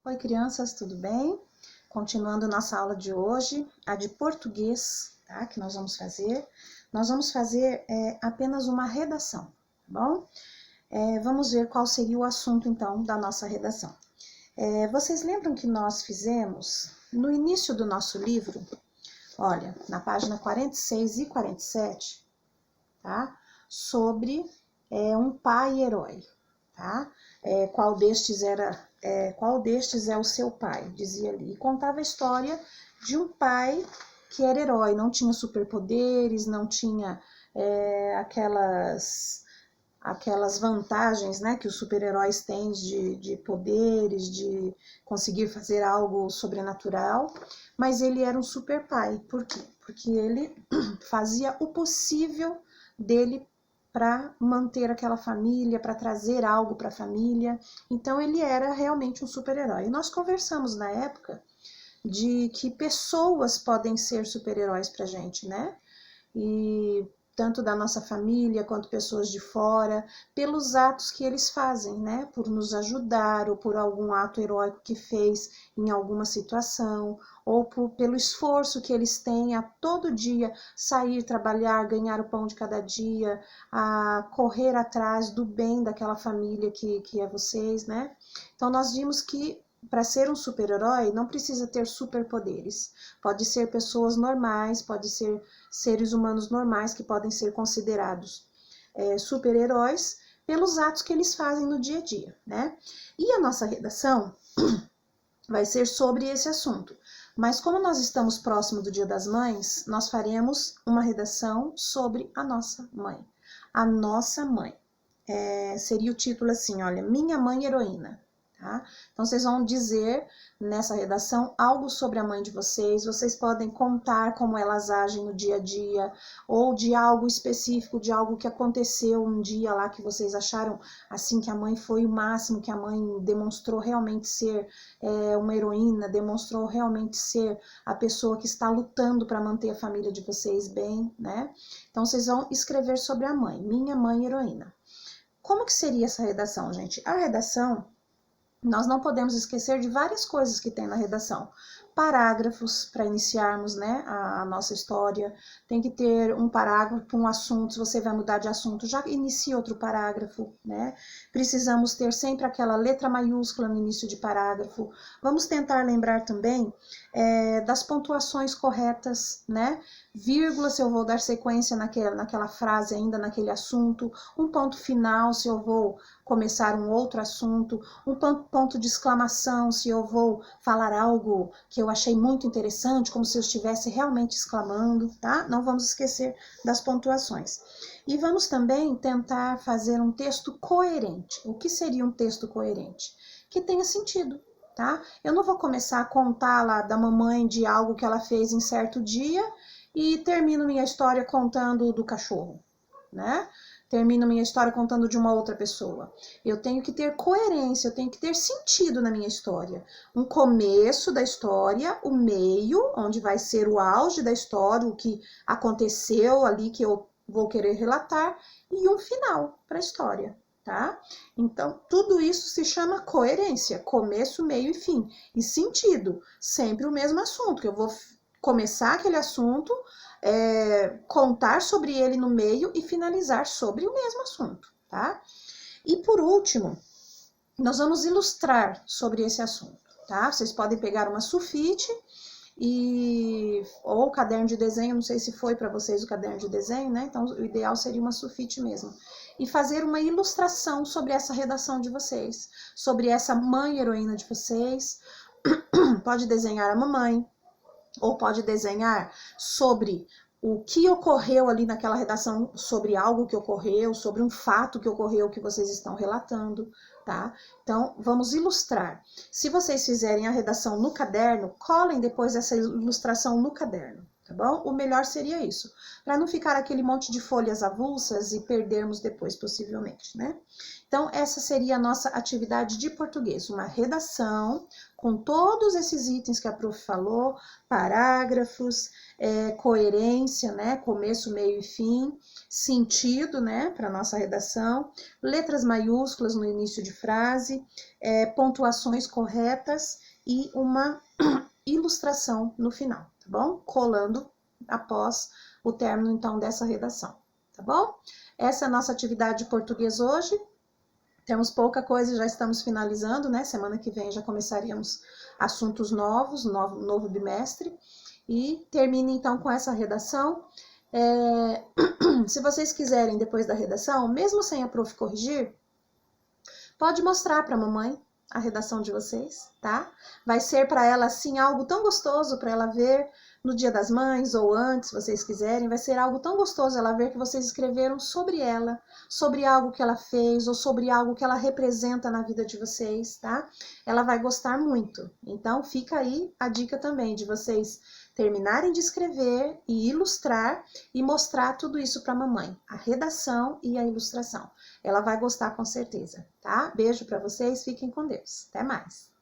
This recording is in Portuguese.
Oi, crianças, tudo bem? Continuando nossa aula de hoje, a de português, tá? Que nós vamos fazer. Nós vamos fazer apenas uma redação, tá bom? Vamos ver qual seria o assunto, então, da nossa redação. Vocês lembram que nós fizemos, no início do nosso livro, olha, na página 46 e 47, tá? Sobre um pai herói, tá? Qual destes é o seu pai, dizia ali. E contava a história de um pai que era herói, não tinha superpoderes, não tinha aquelas vantagens, né, que os super-heróis têm de poderes, de conseguir fazer algo sobrenatural, mas ele era um super pai. Por quê? Porque ele fazia o possível dele para manter aquela família, para trazer algo para a família. Então ele era realmente um super-herói. E nós conversamos na época de que pessoas podem ser super-heróis para a gente, né? E tanto da nossa família quanto pessoas de fora, pelos atos que eles fazem, né? Por nos ajudar ou por algum ato heróico que fez em alguma situação, ou pelo esforço que eles têm a todo dia sair, trabalhar, ganhar o pão de cada dia, a correr atrás do bem daquela família que é vocês, né? Então nós vimos que para ser um super-herói não precisa ter superpoderes. Pode ser pessoas normais, pode ser seres humanos normais que podem ser considerados super-heróis pelos atos que eles fazem no dia a dia, né? E a nossa redação vai ser sobre esse assunto. Mas como nós estamos próximo do Dia das Mães, nós faremos uma redação sobre a nossa mãe. A nossa mãe. Seria o título assim, olha, Minha Mãe Heroína. Tá? Então, vocês vão dizer nessa redação algo sobre a mãe de vocês podem contar como elas agem no dia a dia, ou de algo específico, de algo que aconteceu um dia lá que vocês acharam assim que a mãe foi o máximo, que a mãe demonstrou realmente ser uma heroína, demonstrou realmente ser a pessoa que está lutando para manter a família de vocês bem, né? Então, vocês vão escrever sobre a mãe, Minha Mãe Heroína. Como que seria essa redação, gente? A redação, nós não podemos esquecer de várias coisas que tem na redação. Parágrafos para iniciarmos, né, a nossa história. Tem que ter um parágrafo para um assunto. Se você vai mudar de assunto, já inicia outro parágrafo, né? Precisamos ter sempre aquela letra maiúscula no início de parágrafo. Vamos tentar lembrar também das pontuações corretas, né? Vírgula, se eu vou dar sequência naquela frase ainda, naquele assunto. Um ponto final, se eu vou começar um outro assunto. Um ponto de exclamação, se eu vou falar algo que eu achei muito interessante, como se eu estivesse realmente exclamando, tá? Não vamos esquecer das pontuações. E vamos também tentar fazer um texto coerente. O que seria um texto coerente? Que tenha sentido, tá? Eu não vou começar a contar lá da mamãe de algo que ela fez em certo dia e termino minha história contando do cachorro, né? Termino minha história contando de uma outra pessoa. Eu tenho que ter coerência, eu tenho que ter sentido na minha história. Um começo da história, o meio, onde vai ser o auge da história, o que aconteceu ali que eu vou querer relatar, e um final para a história, tá? Então, tudo isso se chama coerência, começo, meio e fim. E sentido, sempre o mesmo assunto, que eu vou começar aquele assunto, contar sobre ele no meio e finalizar sobre o mesmo assunto, tá? E por último, nós vamos ilustrar sobre esse assunto, tá? Vocês podem pegar uma sulfite ou caderno de desenho, não sei se foi para vocês o caderno de desenho, né? Então, o ideal seria uma sulfite mesmo. E fazer uma ilustração sobre essa redação de vocês, sobre essa mãe heroína de vocês. Pode desenhar a mamãe, ou pode desenhar sobre o que ocorreu ali naquela redação, sobre algo que ocorreu, sobre um fato que ocorreu que vocês estão relatando, tá? Então, vamos ilustrar. Se vocês fizerem a redação no caderno, colhem depois essa ilustração no caderno, tá bom? O melhor seria isso, para não ficar aquele monte de folhas avulsas e perdermos depois, possivelmente, né? Então, essa seria a nossa atividade de português, uma redação com todos esses itens que a prof falou, parágrafos, coerência, né, começo, meio e fim, sentido, né, para nossa redação, letras maiúsculas no início de frase, pontuações corretas e uma ilustração no final, tá bom? Colando após o término, então, dessa redação, tá bom? Essa é a nossa atividade de português hoje. Temos pouca coisa, já estamos finalizando, né? Semana que vem já começaríamos assuntos novos, novo bimestre. E termine, então, com essa redação. Se vocês quiserem, depois da redação, mesmo sem a prof corrigir, pode mostrar para a mamãe a redação de vocês, tá? Vai ser para ela, assim, algo tão gostoso para ela ver no Dia das Mães ou antes, se vocês quiserem, vai ser algo tão gostoso ela ver que vocês escreveram sobre ela, sobre algo que ela fez ou sobre algo que ela representa na vida de vocês, tá? Ela vai gostar muito. Então, fica aí a dica também de vocês terminarem de escrever e ilustrar e mostrar tudo isso para a mamãe, a redação e a ilustração. Ela vai gostar com certeza, tá? Beijo para vocês, fiquem com Deus. Até mais!